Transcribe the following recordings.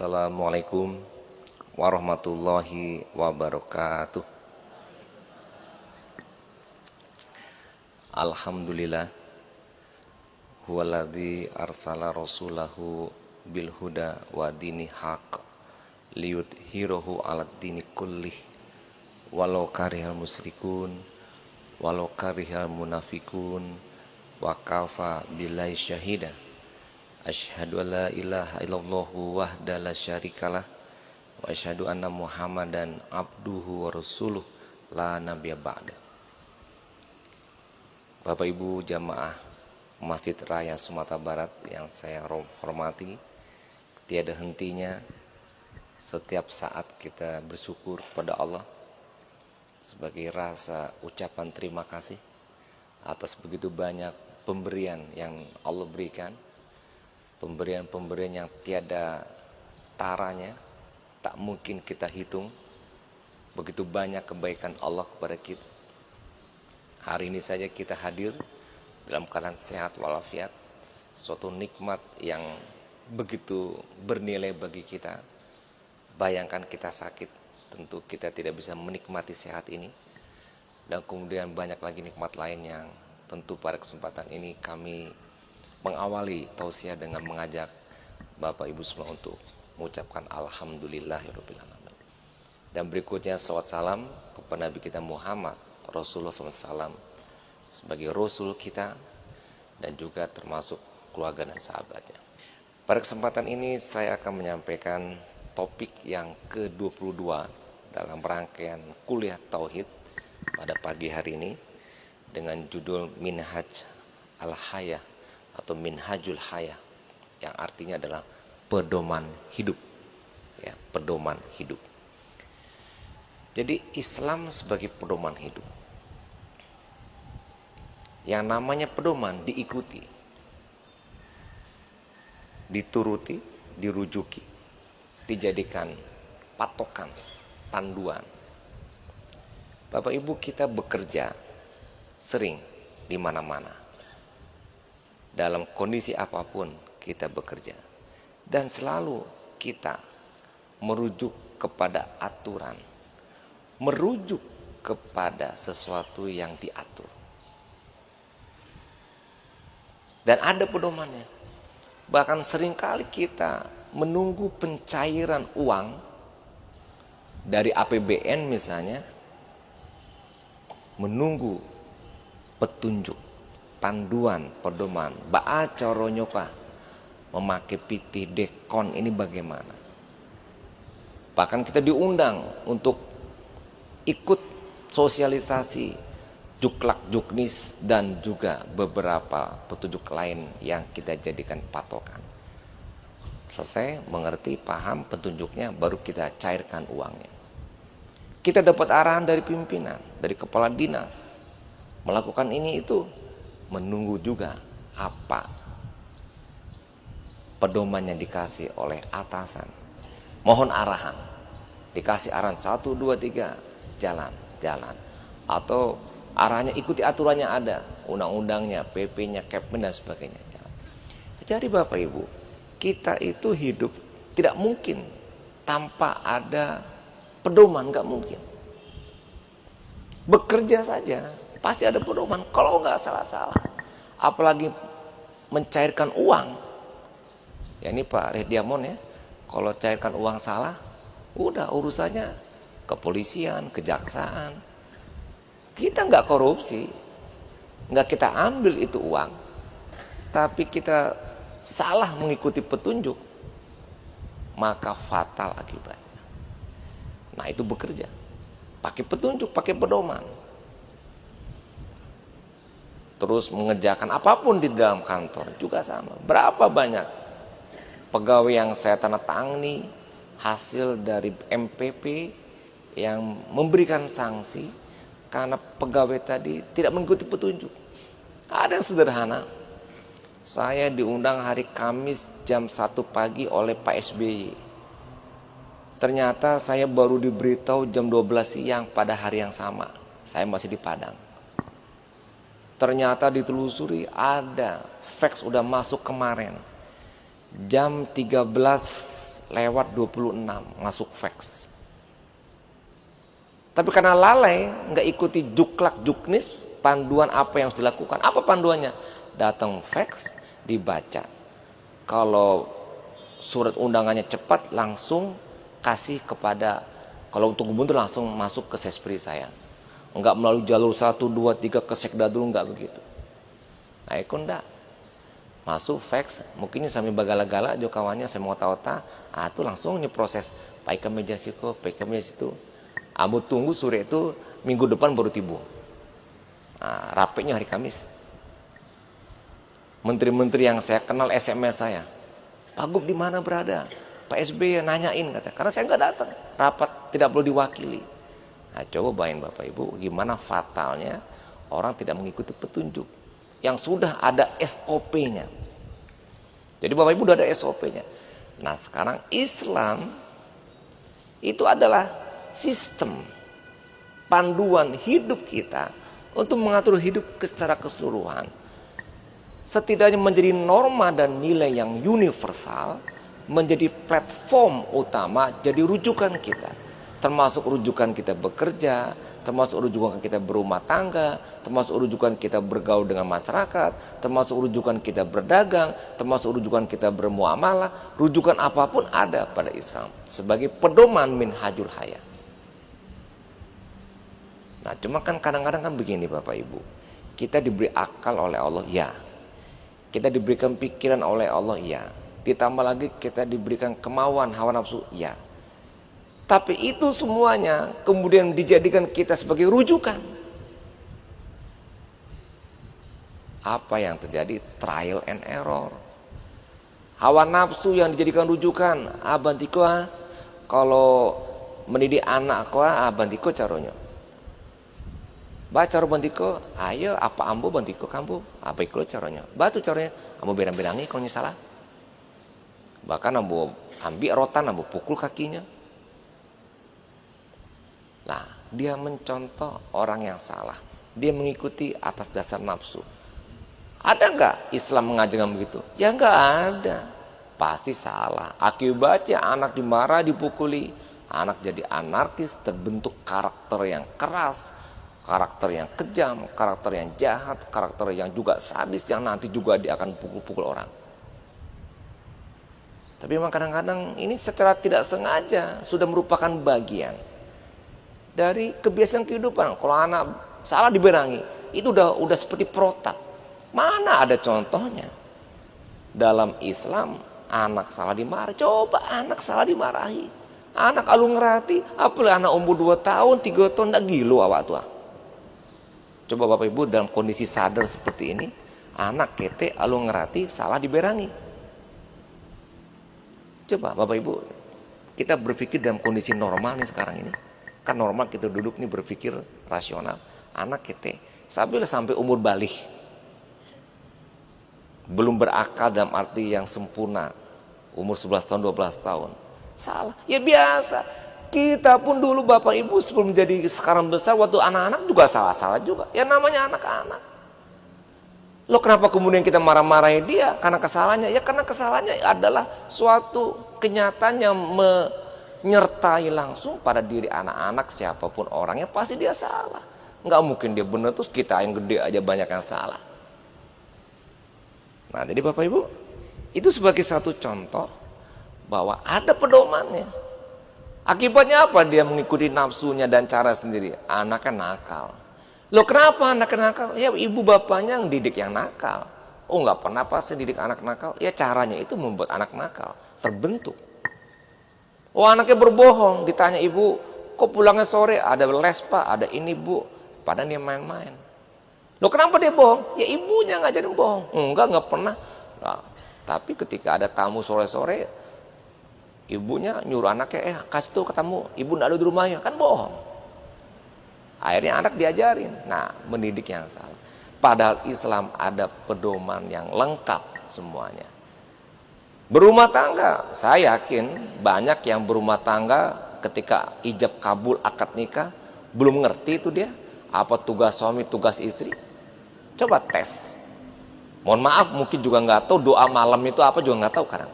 Assalamualaikum warahmatullahi wabarakatuh. Alhamdulillah huwaladzi arsala rasulahu bil huda wa dini haq liyudhhirahu 'alad dini kullih walau karihal musyrikun walau karihal munafikun wa kafa billahi syahida. Asyhadu an la ilaha illallah wahdahu la syarikalah wa asyhadu anna Muhammadan abduhu wa rasuluh la nabiyya ba'da. Bapak Ibu jamaah Masjid Raya Sumatera Barat yang saya hormati, tiada hentinya setiap saat kita bersyukur kepada Allah sebagai rasa ucapan terima kasih atas begitu banyak pemberian yang Allah berikan. Pemberian-pemberian yang tiada taranya, tak mungkin kita hitung. Begitu banyak kebaikan Allah kepada kita. Hari ini saja kita hadir dalam keadaan sehat walafiat, suatu nikmat yang begitu bernilai bagi kita. Bayangkan kita sakit, tentu kita tidak bisa menikmati sehat ini. Dan kemudian banyak lagi nikmat lain yang tentu pada kesempatan ini kami mengawali tausiah dengan mengajak Bapak Ibu semua untuk mengucapkan Alhamdulillahirabbil alamin. Dan berikutnya salawat salam kepada Nabi kita Muhammad Rasulullah SAW sebagai Rasul kita dan juga termasuk keluarga dan sahabatnya. Pada kesempatan ini saya akan menyampaikan topik yang ke-22 dalam rangkaian kuliah Tauhid pada pagi hari ini dengan judul Minhaj al-Hayah atau Minhajul Hayah, yang artinya adalah pedoman hidup. Ya, pedoman hidup. Jadi Islam sebagai pedoman hidup. Yang namanya pedoman diikuti, dituruti, dirujuki, dijadikan patokan, panduan. Bapak Ibu, kita bekerja sering di mana-mana. Dalam kondisi apapun kita bekerja. Dan selalu kita merujuk kepada aturan. Merujuk kepada sesuatu yang diatur. Dan ada pedomannya. Bahkan seringkali kita menunggu pencairan uang dari APBN misalnya. Menunggu petunjuk, panduan, pedoman, ba'a coronyoka, memakai pitih dekon ini bagaimana. Bahkan kita diundang untuk ikut sosialisasi juklak juknis dan juga beberapa petunjuk lain yang kita jadikan patokan. Selesai mengerti, paham petunjuknya, baru kita cairkan uangnya. Kita dapat arahan dari pimpinan, dari kepala dinas, melakukan ini itu. Menunggu juga apa pedoman yang dikasih oleh atasan. Mohon arahan. Dikasih arahan 1, 2, 3, jalan. Atau arahnya ikuti aturannya ada. Undang-undangnya, PP-nya, Kepmen dan sebagainya. Jalan. Jadi Bapak Ibu, kita itu hidup tidak mungkin tanpa ada pedoman, nggak mungkin. Bekerja saja pasti ada pedoman. Kalau nggak salah-salah, apalagi mencairkan uang. Ya ini Pak Rediamon ya, kalau cairkan uang salah, udah urusannya kepolisian, kejaksaan. Kita nggak korupsi, nggak kita ambil itu uang, tapi kita salah mengikuti petunjuk, maka fatal akibatnya. Nah itu bekerja, pakai petunjuk, pakai pedoman. Terus mengerjakan apapun di dalam kantor juga sama. Berapa banyak pegawai yang saya tanda tangani hasil dari MPP yang memberikan sanksi karena pegawai tadi tidak mengikuti petunjuk. Ada yang sederhana. Saya diundang hari Kamis jam 1 pagi oleh Pak SBY. Ternyata saya baru diberitahu jam 12 siang pada hari yang sama. Saya masih di Padang. Ternyata ditelusuri ada fax udah masuk kemarin. Jam 13 lewat 26 masuk fax. Tapi karena lalai, nggak ikuti juklak juknis, panduan apa yang harus dilakukan. Apa panduannya? Datang fax, dibaca. Kalau surat undangannya cepat, langsung kasih kepada, kalau untuk gubernur langsung masuk ke sespri saya. Enggak melalui jalur 1, 2, 3 ke sekda dulu, enggak begitu. Nah, itu enggak. Masuk fax, mungkin sambil bagala-gala juga kawannya saya mau tahu-tahu, itu langsung proses pai ke meja situ, pai ke meja situ. Amu tunggu sore itu minggu depan baru tiba. Nah, rapetnya hari Kamis. Menteri-menteri yang saya kenal SMS saya, Pak Gub di mana berada? Pak SBY nanyain kata, karena saya nggak datang, rapat tidak perlu diwakili. Nah, coba bayangin Bapak Ibu, gimana fatalnya orang tidak mengikuti petunjuk yang sudah ada SOP-nya. Jadi Bapak Ibu sudah ada SOP-nya. Nah, sekarang Islam itu adalah sistem panduan hidup kita untuk mengatur hidup secara keseluruhan. Setidaknya menjadi norma dan nilai yang universal, menjadi platform utama, jadi rujukan kita. Termasuk rujukan kita bekerja, termasuk rujukan kita berumah tangga, termasuk rujukan kita bergaul dengan masyarakat, termasuk rujukan kita berdagang, termasuk rujukan kita bermuamalah. Rujukan apapun ada pada Islam sebagai pedoman minhajul hayat. Nah, cuma kan kadang-kadang kan begini Bapak Ibu, kita diberi akal oleh Allah, ya. Kita diberikan pikiran oleh Allah, ya. Ditambah lagi kita diberikan kemauan hawa nafsu, ya. Tapi itu semuanya kemudian dijadikan kita sebagai rujukan. Apa yang terjadi? Trial and error. Hawa nafsu yang dijadikan rujukan. Abantiko kalau mendidik anak ko abantiko caranya. Baca bantiko, ayo apa ambo bantiko kambo, apa ikut caranya. Batu caranya, ambo berang-berangi kalau salah. Bahkan ambo ambil rotan, ambo pukul kakinya. Nah, dia mencontoh orang yang salah. Dia mengikuti atas dasar nafsu. Ada nggak Islam mengajarkan begitu? Ya nggak ada. Pasti salah. Akibatnya anak dimarah, dipukuli. Anak jadi anarkis, terbentuk karakter yang keras, karakter yang kejam, karakter yang jahat, karakter yang juga sadis, yang nanti juga dia akan pukul-pukul orang. Tapi memang kadang-kadang ini secara tidak sengaja sudah merupakan bagian dari kebiasaan kehidupan. Kalau anak salah diberangi, itu udah seperti protap. Mana ada contohnya? Dalam Islam, anak salah dimarahi. Coba anak salah dimarahi. Anak alung ngerati, apalagi anak umur 2 tahun, 3 tahun, tak gilo awak tua. Coba Bapak Ibu dalam kondisi sadar seperti ini, anak kete alung ngerati, salah diberangi. Coba Bapak Ibu, kita berpikir dalam kondisi normal nih sekarang ini. Kan normal kita duduk nih berpikir rasional. Anak kita sampai umur balik, belum berakal dalam arti yang sempurna, umur 11 tahun 12 tahun, salah. Ya biasa. Kita pun dulu Bapak Ibu sebelum menjadi sekarang besar, waktu anak-anak juga salah-salah juga. Ya namanya anak-anak. Loh kenapa kemudian kita marah-marahin dia karena kesalahannya? Ya karena kesalahannya adalah suatu kenyataan yang menyertai langsung pada diri anak-anak, siapapun orangnya pasti dia salah. Nggak mungkin dia benar terus kita yang gede aja banyak yang salah. Nah jadi Bapak Ibu, itu sebagai satu contoh bahwa ada pedomannya. Akibatnya apa? Dia mengikuti nafsunya dan cara sendiri. Anaknya nakal. Loh kenapa anaknya nakal? Ya ibu bapaknya yang didik yang nakal. Oh nggak pernah pasti didik anak nakal. Ya caranya itu membuat anak nakal terbentuk. Oh anaknya berbohong, ditanya ibu, kok pulangnya sore? Ada les pak, ada ini bu. Padahal dia main-main. Loh kenapa dia bohong? Ya ibunya ngajarin bohong. Nggak pernah. Nah, tapi ketika ada tamu sore-sore, ibunya nyuruh anaknya, kasih tuh ketemu, ibu nggak ada di rumahnya, kan bohong. Akhirnya anak diajarin, nah mendidik yang salah. Padahal Islam ada pedoman yang lengkap semuanya. Berumah tangga, saya yakin banyak yang berumah tangga ketika ijab kabul akad nikah belum ngerti itu dia apa tugas suami, tugas istri. Coba tes. Mohon maaf, mungkin juga nggak tahu doa malam itu apa juga nggak tahu kadang.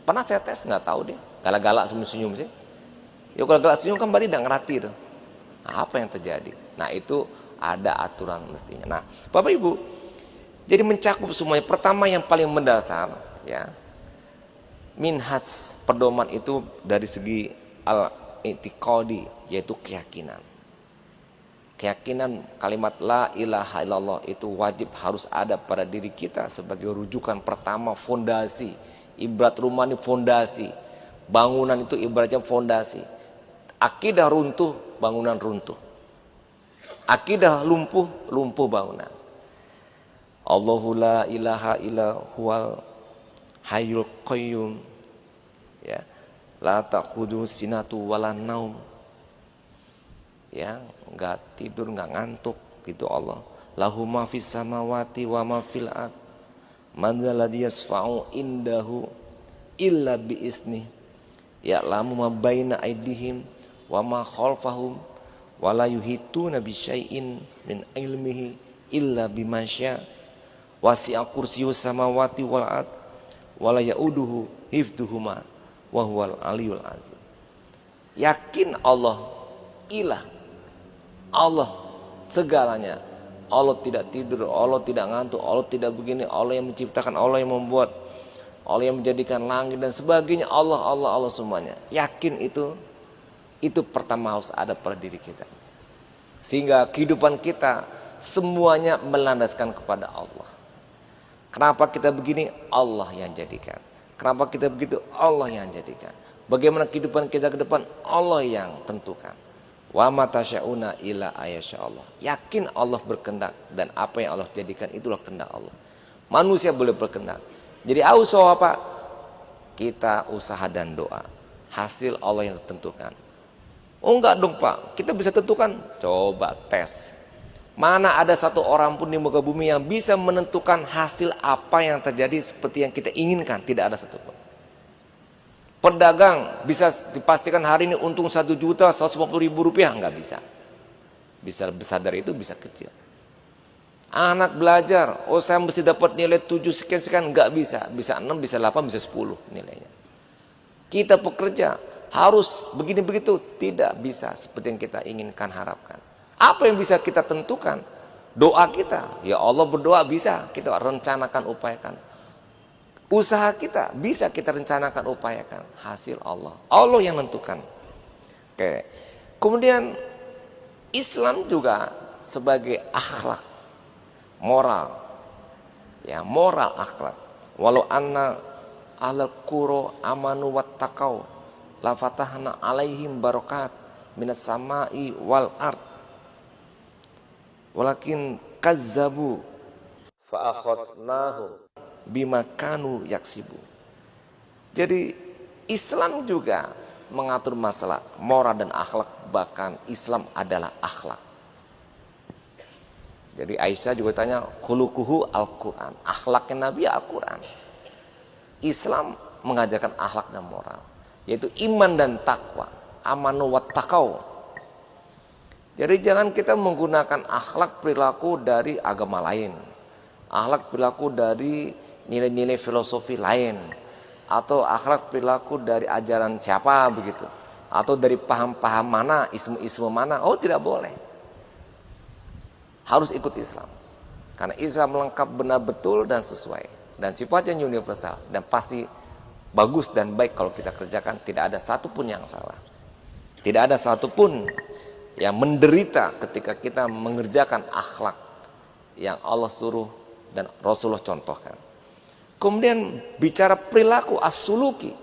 Pernah saya tes, nggak tahu deh. Galak-galak senyum-senyum sih. Ya kalau galak senyum kan berarti tidak ngerti tuh. Nah, apa yang terjadi? Nah itu ada aturan mestinya. Nah Bapak Ibu, jadi mencakup semuanya. Pertama yang paling mendasar, ya, minhaj pedoman itu dari segi al-i'tiqadi, yaitu keyakinan. Keyakinan kalimat la ilaha illallah itu wajib harus ada pada diri kita sebagai rujukan pertama, fondasi. Ibarat rumah ini fondasi. Bangunan itu ibaratnya fondasi. Akidah runtuh, bangunan runtuh. Akidah lumpuh, lumpuh bangunan. Allahu la ilaha illa huwal hayyul qayyum. Ya. La ta'khudhuhu sinatu wala naum. Ya, enggak tidur, enggak ngantuk gitu Allah. Lahu ma fis samawati wa ma fil ard. Man dzalladzi yasfa'u indahu illa bi isnih. Ya'lamu ma baina aydihim wa ma khalfahum wa la yuhituna bi syai'in min ilmihi illa bima syaa. Wasi'a kursiyyus samawati wal ard wa la ya'uduhu hifdzuhuma wa huwal aliyyul azim. Yakin Allah ilah, Allah segalanya. Allah tidak tidur, Allah tidak ngantuk, Allah tidak begini, Allah yang menciptakan, Allah yang membuat, Allah yang menjadikan langit dan sebagainya. Allah, Allah, Allah semuanya. Yakin itu pertama harus ada pada diri kita. Sehingga kehidupan kita semuanya melandaskan kepada Allah. Kenapa kita begini? Allah yang jadikan. Kenapa kita begitu? Allah yang jadikan. Bagaimana kehidupan kita ke depan? Allah yang tentukan. Wa ma tasyauna illa ayasya Allah. Yakin Allah berkehendak dan apa yang Allah jadikan itulah kehendak Allah. Manusia boleh berkehendak. Jadi usaha apa? Kita usaha dan doa. Hasil Allah yang tentukan. Oh enggak dong Pak, kita bisa tentukan. Coba tes. Mana ada satu orang pun di muka bumi yang bisa menentukan hasil apa yang terjadi seperti yang kita inginkan? Tidak ada satupun. Pedagang bisa dipastikan hari ini untung 1.150.000 rupiah? Enggak bisa. Bisa besar dari itu, bisa kecil. Anak belajar, oh saya mesti dapat nilai 7 sekian-sekian, enggak bisa. Bisa 6, bisa 8, bisa 10 nilainya. Kita pekerja harus begini begitu, tidak bisa seperti yang kita inginkan, harapkan. Apa yang bisa kita tentukan? Doa kita. Ya Allah, berdoa bisa kita rencanakan, upayakan. Usaha kita bisa kita rencanakan, upayakan. Hasil Allah. Allah yang menentukan. Oke. Kemudian Islam juga sebagai akhlak, moral. Ya, moral akhlak. Walau anna ahlal qura amanu wattaqau la fatahna alaihim barakat minas sama'i wal ard. Walakin kazzabu fa akhadnahum bima kanu yaksibu. Jadi Islam juga mengatur masalah moral dan akhlak, bahkan Islam adalah akhlak. Jadi Aisyah juga tanya, khuluquhu Al-Quran, akhlaknya Nabi Al-Quran. Islam mengajarkan akhlak dan moral, yaitu iman dan takwa, amanu wattaqau. Jadi jangan kita menggunakan akhlak perilaku dari agama lain, akhlak perilaku dari nilai-nilai filosofi lain, atau akhlak perilaku dari ajaran siapa begitu, atau dari paham-paham mana, ismu-ismu mana. Oh, tidak boleh. Harus ikut Islam. Karena Islam lengkap, benar, betul dan sesuai, dan sifatnya universal dan pasti bagus dan baik kalau kita kerjakan. Tidak ada satupun yang salah. Tidak ada satupun yang menderita ketika kita mengerjakan akhlak yang Allah suruh dan Rasulullah contohkan. Kemudian bicara perilaku as-suluki,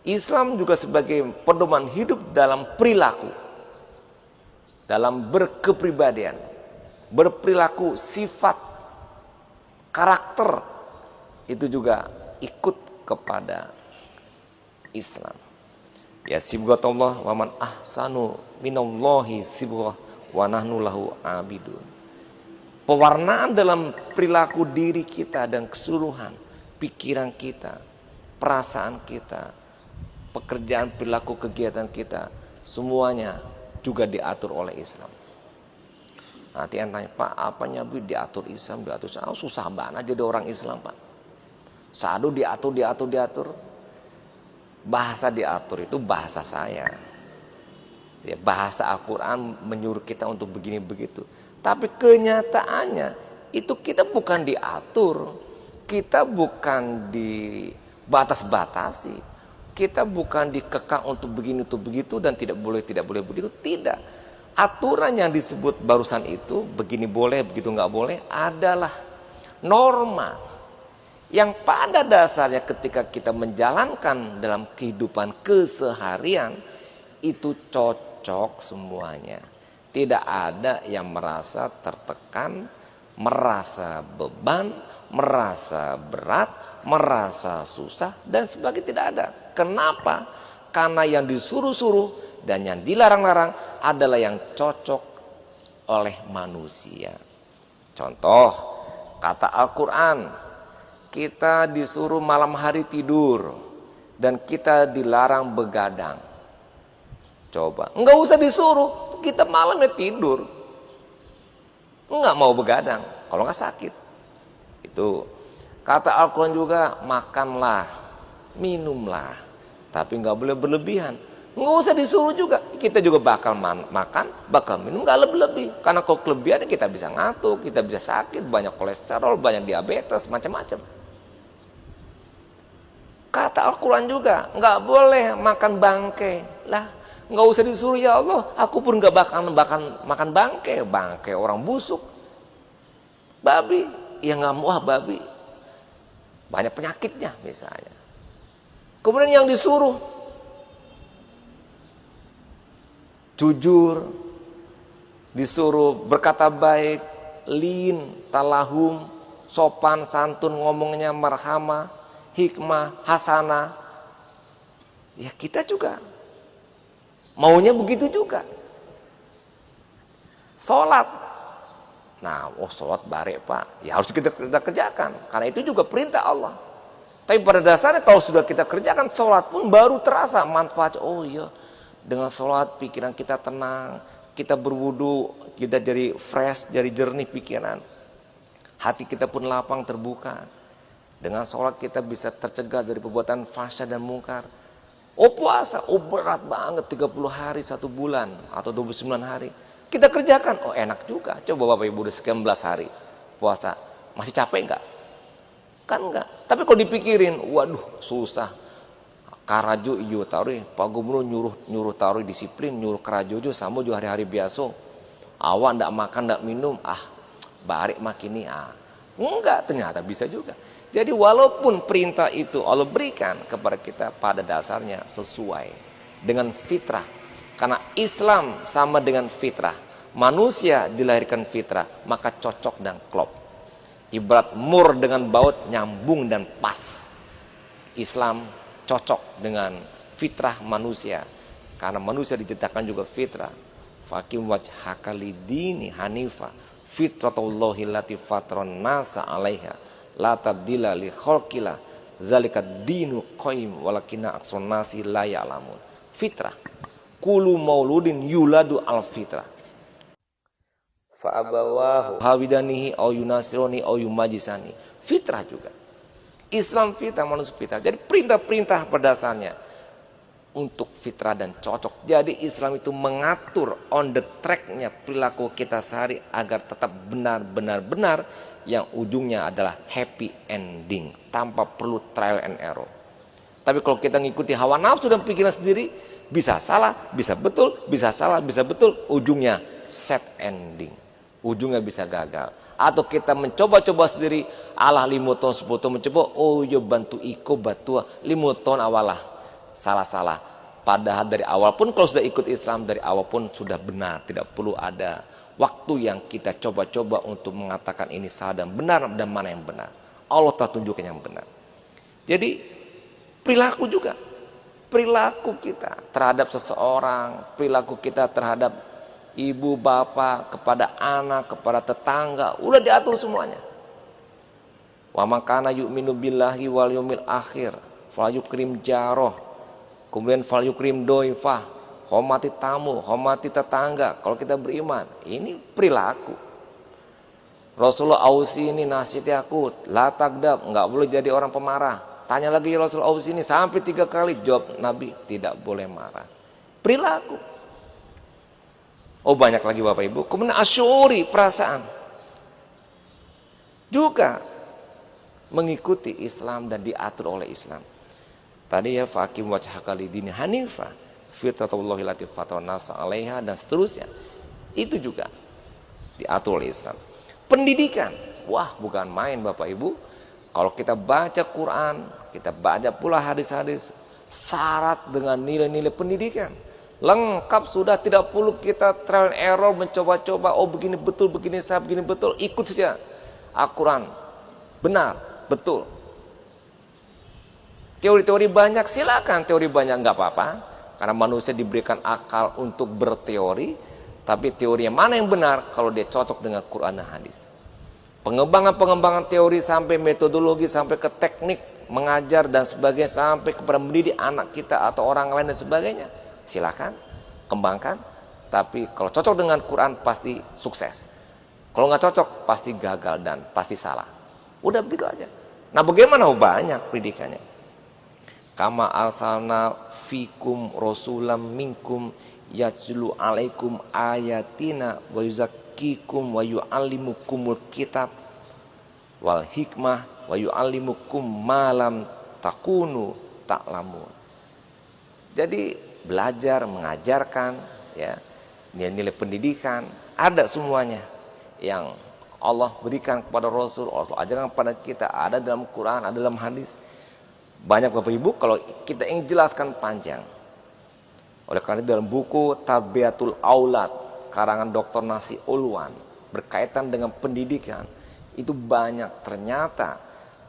Islam juga sebagai pedoman hidup dalam perilaku, dalam berkepribadian, berperilaku, sifat, karakter, itu juga ikut kepada Islam. Ya sibghatullah wa man ahsanu minallahi sibghah wa nahnu lahu abidun. Pewarnaan dalam perilaku diri kita dan keseluruhan pikiran kita, perasaan kita, pekerjaan, perilaku, kegiatan kita, semuanya juga diatur oleh Islam. Nanti yang tanya, Pak, apanya diatur Islam, diatur Islam? Oh, susah banget jadi orang Islam, Pak. Sadu diatur. Bahasa diatur itu bahasa saya. Ya, bahasa Al-Quran menyuruh kita untuk begini begitu. Tapi kenyataannya itu kita bukan diatur. Kita bukan dibatas-batasi. Kita bukan dikekang untuk begini untuk begitu dan tidak boleh begitu. Tidak. Aturan yang disebut barusan itu, begini boleh, begitu nggak boleh, adalah norma yang pada dasarnya ketika kita menjalankan dalam kehidupan keseharian itu cocok semuanya. Tidak ada yang merasa tertekan, merasa beban, merasa berat, merasa susah dan sebagainya, tidak ada. Kenapa? Karena yang disuruh-suruh dan yang dilarang-larang adalah yang cocok oleh manusia. Contoh, kata Al-Quran, kita disuruh malam hari tidur dan kita dilarang begadang. Coba, enggak usah disuruh, kita malamnya tidur. Enggak mau begadang kalau enggak sakit. Itu kata Al-Quran juga, makanlah, minumlah, tapi enggak boleh berlebihan. Enggak usah disuruh juga, kita juga bakal makan, bakal minum, enggak lebih-lebih. Karena kalau kelebihannya kita bisa ngantuk, kita bisa sakit, banyak kolesterol, banyak diabetes, macam-macam. Kata Al-Quran juga, nggak boleh makan bangke. Lah, nggak usah disuruh, ya Allah, aku pun nggak bakal makan bangke. Bangke orang busuk. Babi, ya nggak mau babi. Banyak penyakitnya misalnya. Kemudian yang disuruh, jujur, disuruh berkata baik, lin, talahum, sopan, santun, ngomongnya marhamah, hikmah, hasanah. Ya kita juga maunya begitu juga. Sholat. Nah, sholat barek Pak. Ya harus kita kerjakan. Karena itu juga perintah Allah. Tapi pada dasarnya kalau sudah kita kerjakan sholat pun baru terasa manfaat. Oh iya, dengan sholat pikiran kita tenang. Kita berwudu, kita jadi fresh, jadi jernih pikiran. Hati kita pun lapang, terbuka. Dengan sholat kita bisa tercegah dari perbuatan fahsya dan mungkar. Oh puasa, oh berat banget 30 hari 1 bulan atau 29 hari. Kita kerjakan, oh enak juga. Coba Bapak Ibu udah sekian belas hari puasa, masih capek enggak? Kan enggak. Tapi kalau dipikirin, waduh susah. Karajo iyo taruh, Pak Gubernur nyuruh taruh disiplin, nyuruh karajo sama juga hari-hari biasa. Awak enggak makan, enggak minum, barik makini enggak, ternyata bisa juga. Jadi walaupun perintah itu Allah berikan kepada kita pada dasarnya sesuai dengan fitrah. Karena Islam sama dengan fitrah. Manusia dilahirkan fitrah, maka cocok dan klop. Ibarat mur dengan baut nyambung dan pas. Islam cocok dengan fitrah manusia. Karena manusia diciptakan juga fitrah. Fakim wajhaka lidini hanifa. Fitratullahi lati fatron nasa alaiha. La tabdila li khalqillah zalika dinu qayyim walakinna aktsarun nasi la ya'lamun. Fitrah. Kullu mauludin yuladu al fitrah. Fa abawahu hawidanihi au yunasironi au yumajisani. Fitrah juga. Islam fitrah, manusia fitrah. Jadi perintah-perintah pada dasarnya untuk fitrah dan cocok. Jadi Islam itu mengatur on the track-nya perilaku kita sehari agar tetap benar-benar yang ujungnya adalah happy ending tanpa perlu trial and error. Tapi kalau kita ngikuti hawa nafsu dan pikiran sendiri, bisa salah, bisa betul, bisa salah, bisa betul, ujungnya sad ending. Ujungnya bisa gagal. Atau kita mencoba-coba sendiri, Allah 5 tahun 10 tahun mencoba, oh yo bantu iko batua 5 tahun awalah. Salah-salah. Padahal dari awal pun kalau sudah ikut Islam dari awal pun sudah benar, tidak perlu ada waktu yang kita coba-coba untuk mengatakan ini salah dan benar dan mana yang benar. Allah telah tunjukkan yang benar. Jadi perilaku juga. Perilaku kita terhadap seseorang, perilaku kita terhadap ibu, bapak, kepada anak, kepada tetangga, udah diatur semuanya. Wa makana yu'minu billahi wal yawmil akhir, fal yukrim jaroh, kemudian fal yukrim doifah, hormati tamu, hormati tetangga. Kalau kita beriman, ini perilaku. Rasulullah, ausi ini nasihati aku, la tagdab, nggak boleh jadi orang pemarah. Tanya lagi Rasul, ausi ini sampai 3 kali, jawab Nabi, tidak boleh marah. Perilaku. Oh, banyak lagi Bapak Ibu. Kemudian asyuri, perasaan. Juga mengikuti Islam dan diatur oleh Islam. Tadi ya, faqim wajhaka lidini hanifa, fitratullahi lati fatara nasa 'alaiha, dan seterusnya. Itu juga diatur oleh Islam. Pendidikan, wah bukan main Bapak Ibu. Kalau kita baca Quran, kita baca pula hadis-hadis, syarat dengan nilai-nilai pendidikan. Lengkap sudah, tidak perlu kita trial and error, mencoba-coba, oh begini betul, begini saya, begini betul, ikut saja. Al-Quran, benar, betul. Teori-teori banyak, silakan teori banyak, nggak apa-apa. Karena manusia diberikan akal untuk berteori. Tapi teori yang mana yang benar kalau dia cocok dengan Quran dan hadis. Pengembangan teori sampai metodologi, sampai ke teknik mengajar dan sebagainya, sampai kepada mendidik anak kita atau orang lain dan sebagainya. Silakan, kembangkan. Tapi kalau cocok dengan Quran pasti sukses. Kalau nggak cocok pasti gagal dan pasti salah. Udah begitu aja. Nah bagaimana? Banyak pendidikannya. Kama arsalna fikum rasulam minkum yatlu alaikum ayatina wa yuzakkikum wa yu'allimukumul kitab wal hikmah wa yu'allimukum ma lam takunu ta'lamun. Jadi belajar, mengajarkan, ya, nilai-nilai pendidikan ada semuanya yang Allah berikan kepada Rasul, Allah ajarkan kepada kita, ada dalam Quran, ada dalam hadis. Banyak Bapak Ibu, kalau kita ingin jelaskan panjang. Oleh karena itu dalam buku Tabiatul Aulad karangan Dr. Nasi Ulwan berkaitan dengan pendidikan, itu banyak. Ternyata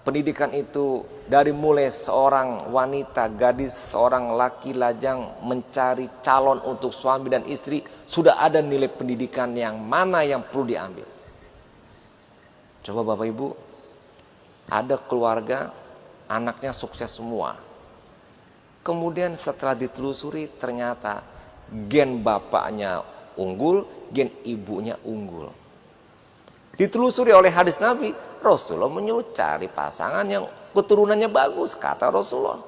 pendidikan itu dari mulai seorang wanita, gadis, seorang laki lajang mencari calon untuk suami dan istri, sudah ada nilai pendidikan yang mana yang perlu diambil. Coba Bapak Ibu, ada keluarga anaknya sukses semua. Kemudian setelah ditelusuri ternyata gen bapaknya unggul, gen ibunya unggul. Ditelusuri oleh hadis Nabi, Rasulullah menyuruh cari pasangan yang keturunannya bagus, kata Rasulullah.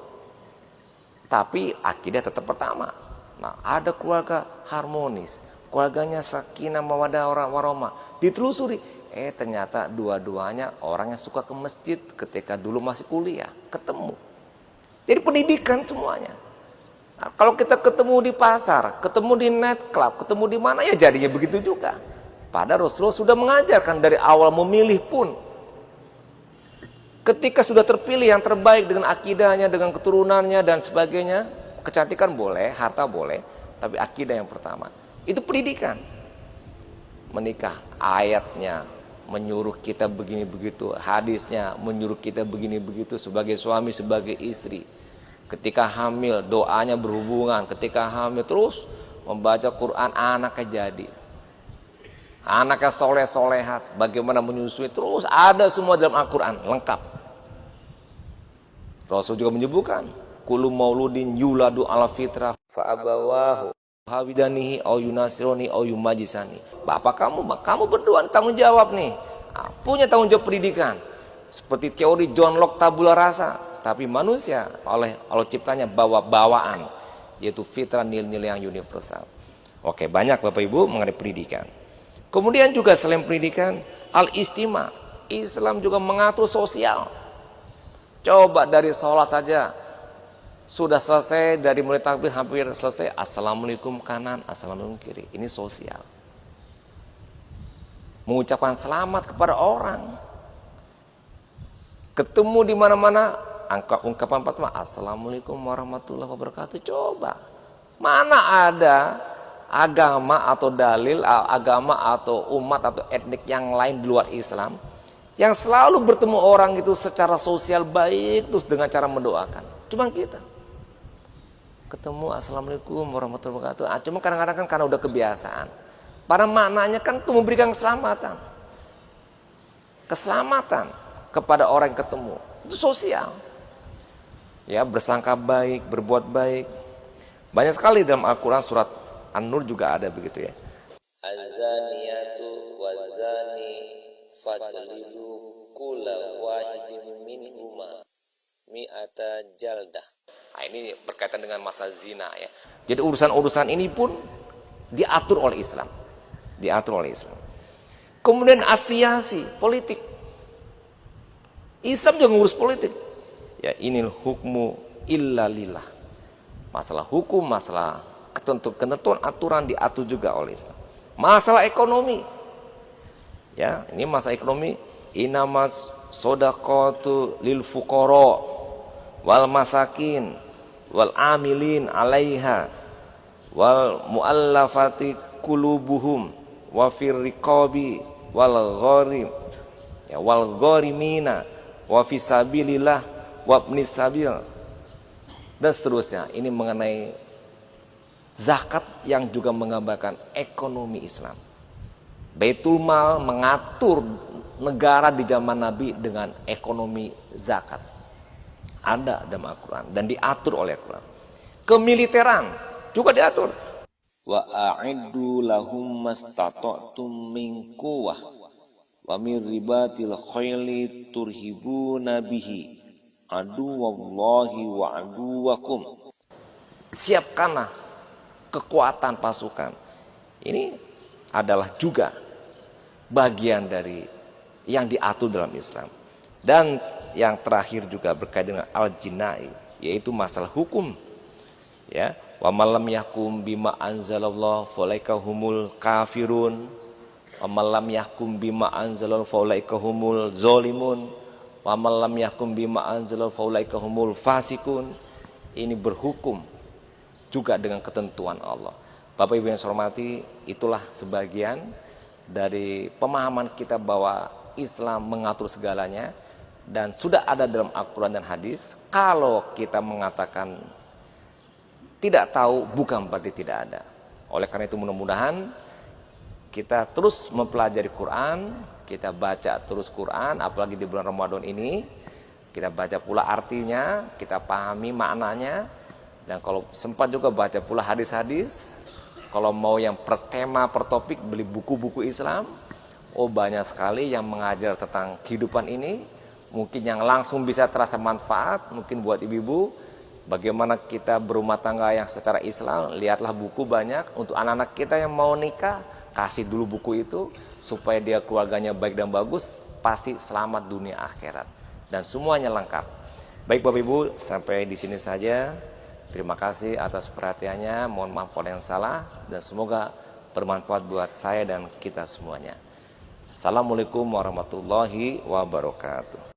Tapi akidah tetap pertama. Nah, ada keluarga harmonis, keluarganya sakinah mawaddah warahmah. Ditelusuri, ternyata dua-duanya orang yang suka ke masjid ketika dulu masih kuliah, ketemu. Jadi pendidikan semuanya. Nah, kalau kita ketemu di pasar, ketemu di night club, ketemu di mana, ya jadinya begitu juga. Padahal Rasulullah sudah mengajarkan dari awal memilih pun. Ketika sudah terpilih yang terbaik dengan akidahnya, dengan keturunannya dan sebagainya, kecantikan boleh, harta boleh, tapi akidah yang pertama. Itu pendidikan. Menikah, ayatnya menyuruh kita begini begitu, hadisnya menyuruh kita begini begitu, sebagai suami, sebagai istri. Ketika hamil, doanya berhubungan. Ketika hamil terus membaca Quran, anaknya jadi. Anaknya soleh-solehat, bagaimana menyusui, terus ada semua dalam Al-Quran, lengkap. Rasul juga menyebutkan, kullu mauludin yuladu ala fitrah fa'abawahu hawidanihi au yunasironi au yumajisani. Bapak kamu berdua tanggung jawab nih. Punya tanggung jawab pendidikan. Seperti teori John Locke tabula rasa. Tapi manusia oleh Allah ciptanya bawaan, yaitu fitrah, nilai-nilai yang universal. Oke, banyak Bapak Ibu mengenai pendidikan. Kemudian juga selain pendidikan, al-istima. Islam juga mengatur sosial. Coba dari sholat saja. Sudah selesai, dari mulai takbir hampir selesai. Assalamualaikum kanan, assalamualaikum kiri. Ini sosial. Mengucapkan selamat kepada orang. Ketemu di mana-mana, ungkapan pertama, assalamualaikum warahmatullahi wabarakatuh. Coba. Mana ada agama atau dalil, agama atau umat atau etnik yang lain di luar Islam yang selalu bertemu orang itu secara sosial baik, terus dengan cara mendoakan. Cuma kita ketemu assalamualaikum warahmatullahi wabarakatuh. Cuma kadang-kadang kan karena udah kebiasaan. Pada maknanya kan itu memberikan keselamatan. Keselamatan kepada orang yang ketemu. Itu sosial. Ya, bersangka baik, berbuat baik. Banyak sekali dalam Al-Quran surat An-Nur juga ada begitu ya. Az-zaniyatu waz-zani fajlidu kulla wahidin minhuma mi'ata jaldah. Nah, ini berkaitan dengan masa zina ya. Jadi urusan-urusan ini pun diatur oleh Islam. Diatur oleh Islam. Kemudian asiasi politik. Islam juga ngurus politik. Ya, inil hukmu illa lillah. Masalah hukum, masalah ketentuan aturan diatur juga oleh Islam. Masalah ekonomi. Ya, ini masalah ekonomi. Inamas sodaqatu lil fuqara wal masakin wal amilin 'alaiha wal muallafati qulubuhum wa fir riqabi wal gharim ya wal gharimina wa fisabilillah wa ibnis sabil dan seterusnya. Ini mengenai zakat yang juga menggambarkan ekonomi Islam. Baitul Mal mengatur negara di zaman Nabi dengan ekonomi zakat. Ada dalam Al-Quran dan diatur oleh Al-Quran. Kemiliteran juga diatur. Wa a'iddu lahum mastata'tum min quwwah wa min ribatil khayli turhibuna bihi aduwallahi wa aduwakum. Siapkanlah kekuatan pasukan. Ini adalah juga bagian dari yang diatur dalam Islam. Dan yang terakhir juga berkaitan dengan al-jinai, yaitu masalah hukum. Ya, wa malam yahkum bima anzalallah faulaika humul kafirun, wa malam yahkum bima anzalallah faulaika humul zalimun, wa malam yahkum bima anzalallah faulaika humul fasikun. Ini berhukum juga dengan ketentuan Allah. Bapak Ibu yang saya hormati, itulah sebagian dari pemahaman kita bahwa Islam mengatur segalanya dan sudah ada dalam Al-Quran dan hadis. Kalau kita mengatakan tidak tahu, bukan berarti tidak ada. Oleh karena itu mudah-mudahan kita terus mempelajari Quran, kita baca terus Quran, apalagi di bulan Ramadan ini. Kita baca pula artinya, kita pahami maknanya, dan kalau sempat juga baca pula hadis-hadis. Kalau mau yang per tema, per topik, beli buku-buku Islam. Oh, banyak sekali yang mengajar tentang kehidupan ini. Mungkin yang langsung bisa terasa manfaat, mungkin buat ibu-ibu. Bagaimana kita berumah tangga yang secara Islam. Lihatlah buku banyak. Untuk anak-anak kita yang mau nikah, kasih dulu buku itu. Supaya dia keluarganya baik dan bagus. Pasti selamat dunia akhirat. Dan semuanya lengkap. Baik Bapak Ibu, sampai di sini saja. Terima kasih atas perhatiannya. Mohon maaf kalau yang salah. Dan semoga bermanfaat buat saya dan kita semuanya. Assalamualaikum warahmatullahi wabarakatuh.